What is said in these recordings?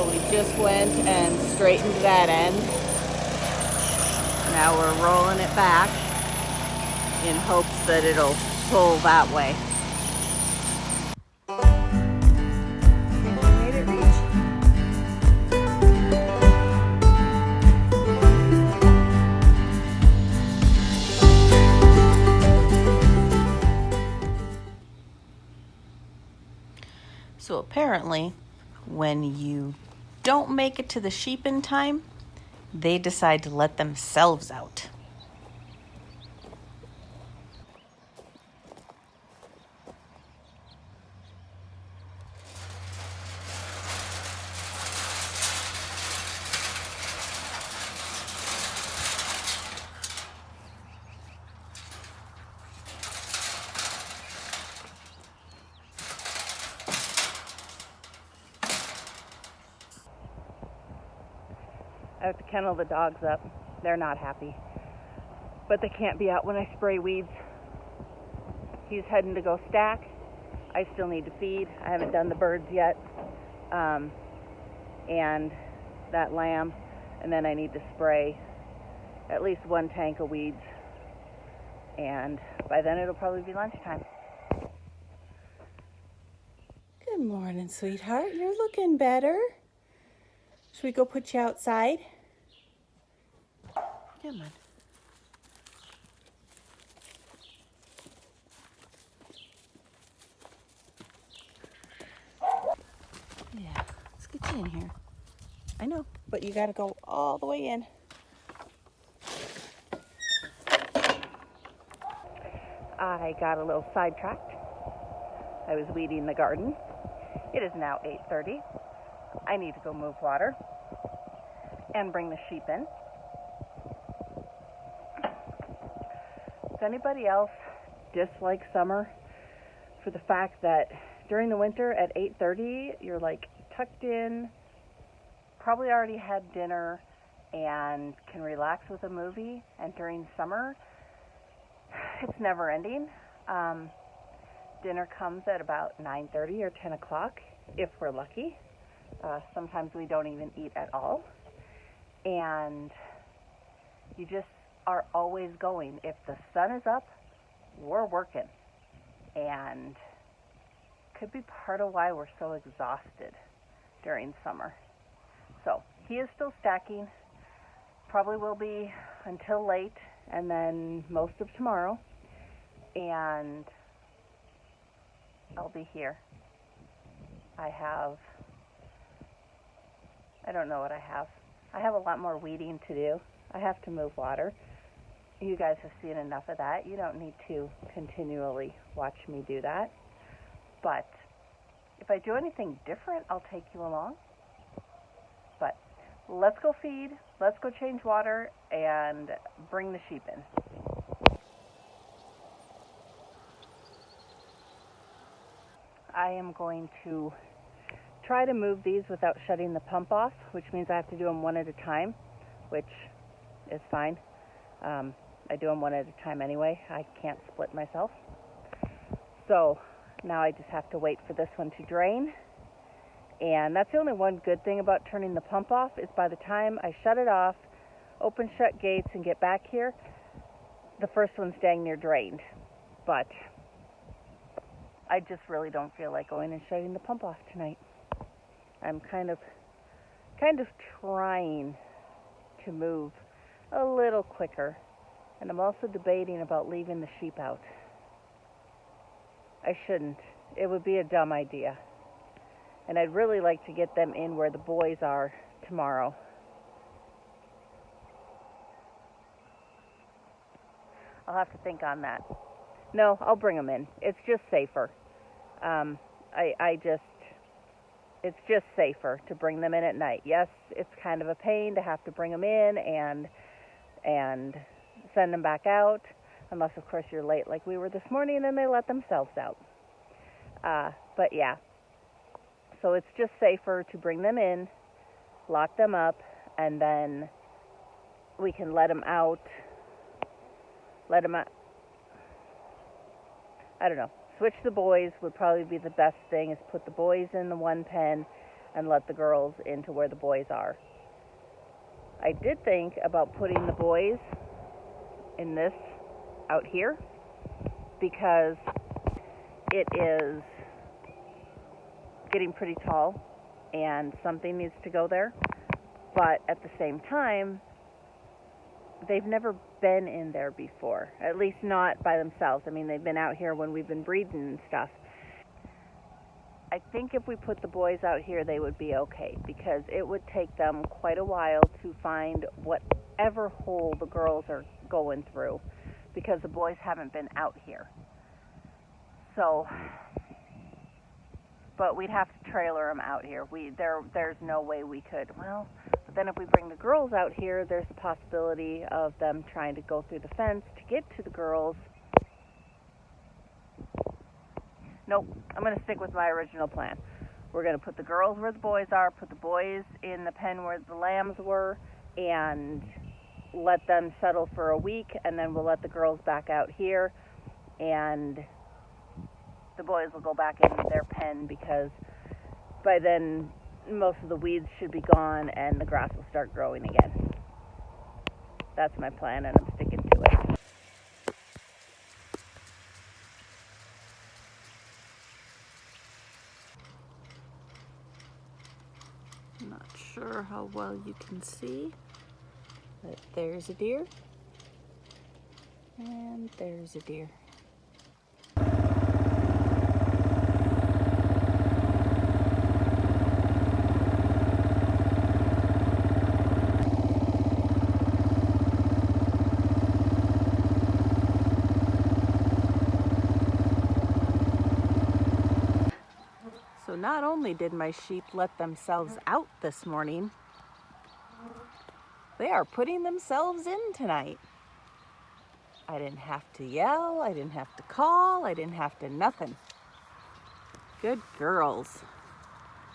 we just went and straightened that end. Now we're rolling it back in hopes that it'll pull that way. And we made it reach. So apparently, when you don't make it to the sheep in time, they decide to let themselves out. I have to kennel the dogs up. They're not happy. But they can't be out when I spray weeds. He's heading to go stack. I still need to feed. I haven't done the birds yet. And that lamb. And then I need to spray at least 1 tank of weeds. And by then it'll probably be lunchtime. Good morning, sweetheart. You're looking better. Should we go put you outside? Come on. Yeah, let's get you in here. I know, but you gotta go all the way in. I got a little sidetracked. I was weeding the garden. It is now 8:30. I need to go move water and bring the sheep in. Does anybody else dislike summer for the fact that during the winter at 8:30 you're like tucked in, probably already had dinner and can relax with a movie, and during summer it's never ending. Dinner comes at about 9:30 or 10 o'clock if we're lucky. Sometimes we don't even eat at all. And you just are always going. If the sun is up, we're working. And could be part of why we're so exhausted during summer. So he is still stacking. Probably will be until late and then most of tomorrow. And I'll be here. I don't know what I have. I have a lot more weeding to do. I have to move water. You guys have seen enough of that. You don't need to continually watch me do that. But if I do anything different, I'll take you along. But let's go feed, let's go change water, and bring the sheep in. I am going to try to move these without shutting the pump off, which means I have to do them one at a time, which is fine. I do them one at a time anyway. I can't split myself. So now I just have to wait for this one to drain. And that's the only one good thing about turning the pump off, is by the time I shut it off, open shut gates, and get back here, the first one's dang near drained. But I just really don't feel like going and shutting the pump off tonight. I'm kind of trying to move a little quicker, and I'm also debating about leaving the sheep out. I shouldn't. It would be a dumb idea. And I'd really like to get them in where the boys are tomorrow. I'll have to think on that. No, I'll bring them in. It's just safer. It's just safer to bring them in at night. Yes, it's kind of a pain to have to bring them in and send them back out, unless of course you're late like we were this morning and they let themselves out. But yeah, so it's just safer to bring them in, lock them up, and then we can let them out. I don't know. Switch the boys would probably be the best thing, is put the boys in the one pen and let the girls into where the boys are. I did think about putting the boys in this out here because it is getting pretty tall and something needs to go there. But at the same time, they've never been in there before, at least not by themselves. I mean, they've been out here when we've been breeding and stuff. I think if we put the boys out here, they would be okay, because it would take them quite a while to find whatever hole the girls are going through, because the boys haven't been out here. So, but we'd have to trailer them out here. There's no way we could. Well, but then if we bring the girls out here, there's the possibility of them trying to go through the fence to get to the girls. Nope, I'm going to stick with my original plan. We're going to put the girls where the boys are, put the boys in the pen where the lambs were, and let them settle for a week, and then we'll let the girls back out here, and the boys will go back in their pen, because by then most of the weeds should be gone and the grass will start growing again. That's my plan, and I'm sticking to it. I'm not sure how well you can see, but there's a deer, and there's a deer. So not only did my sheep let themselves out this morning, they are putting themselves in tonight. I didn't have to yell, I didn't have to call, I didn't have to nothing. Good girls.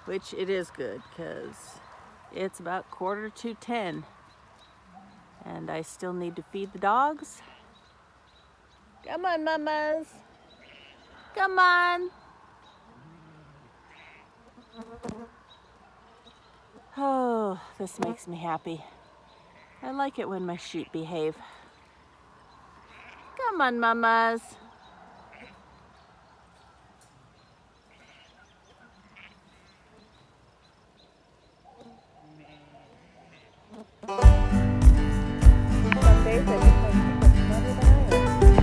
Which it is good, because it's about 9:45, and I still need to feed the dogs. Come on, mamas. Come on. Oh, this makes me happy. I like it when my sheep behave. Come on, mamas. Some days I think my sheep are smarter than I am.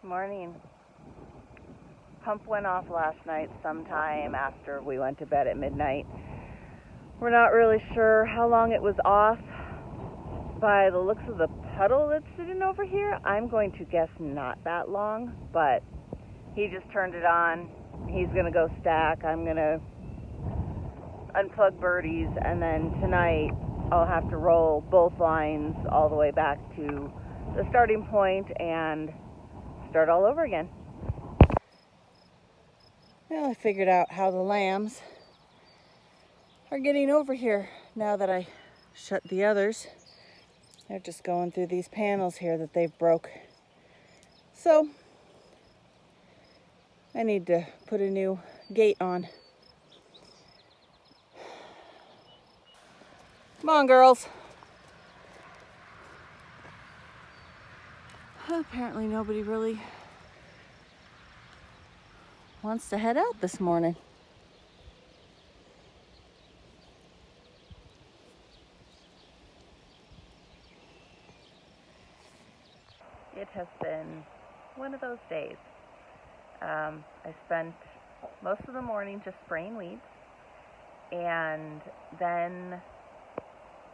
Morning. Pump went off last night sometime after we went to bed at midnight. We're not really sure how long it was off. By the looks of the puddle that's sitting over here, I'm going to guess not that long, but he just turned it on. He's going to go stack. I'm going to unplug birdies, and then tonight I'll have to roll both lines all the way back to the starting point and start all over again. Well, I figured out how the lambs are getting over here now that I shut the others. They're just going through these panels here that they've broke. So I need to put a new gate on. Come on, girls. Apparently nobody really wants to head out this morning. It has been one of those days. I spent most of the morning just spraying weeds, and then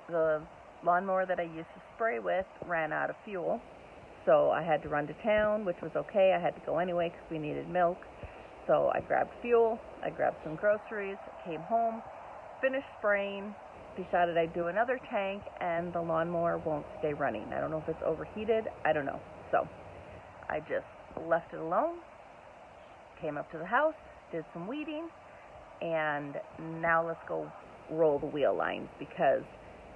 the lawnmower that I used to spray with ran out of fuel. So I had to run to town, which was okay. I had to go anyway because we needed milk. So I grabbed fuel, I grabbed some groceries, came home, finished spraying, decided I'd do another tank, and the lawnmower won't stay running. I don't know if it's overheated, I don't know. So I just left it alone, came up to the house, did some weeding, and now let's go roll the wheel lines, because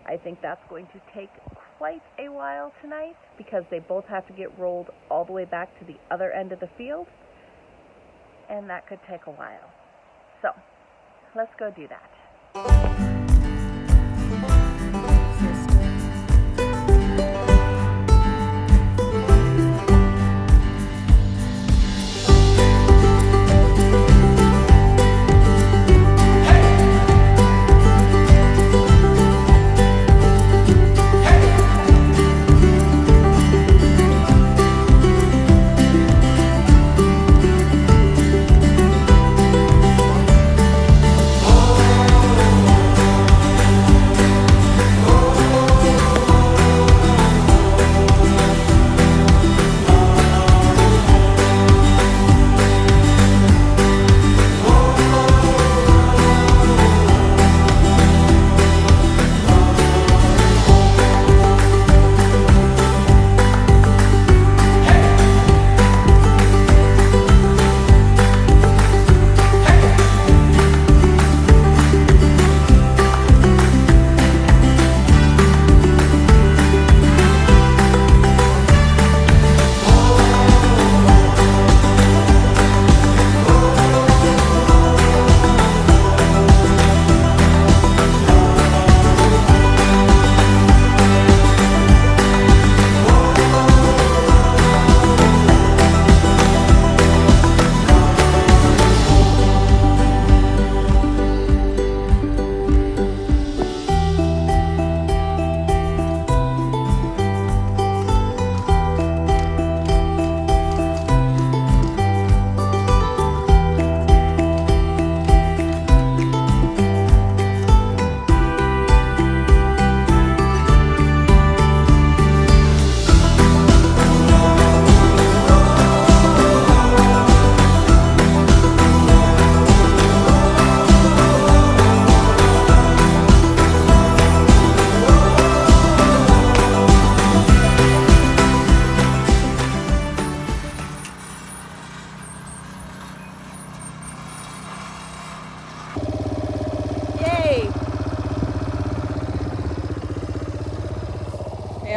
I think that's going to take quite a while tonight, because they both have to get rolled all the way back to the other end of the field, and that could take a while. So let's go do that.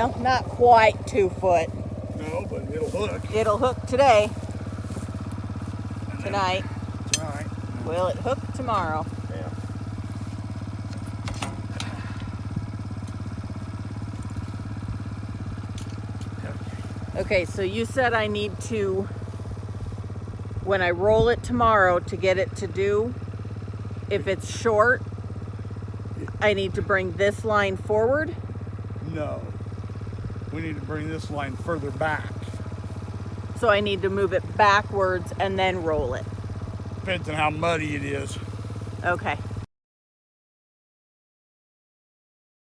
Well, not quite 2 foot. No, but it'll hook. It'll hook today. Tonight. Tonight. Will it hook tomorrow? Yeah. Okay, so you said I need to, when I roll it tomorrow to get it to do, if it's short, I need to bring this line forward? No. We need to bring this line further back. So I need to move it backwards and then roll it. Depends on how muddy it is. Okay.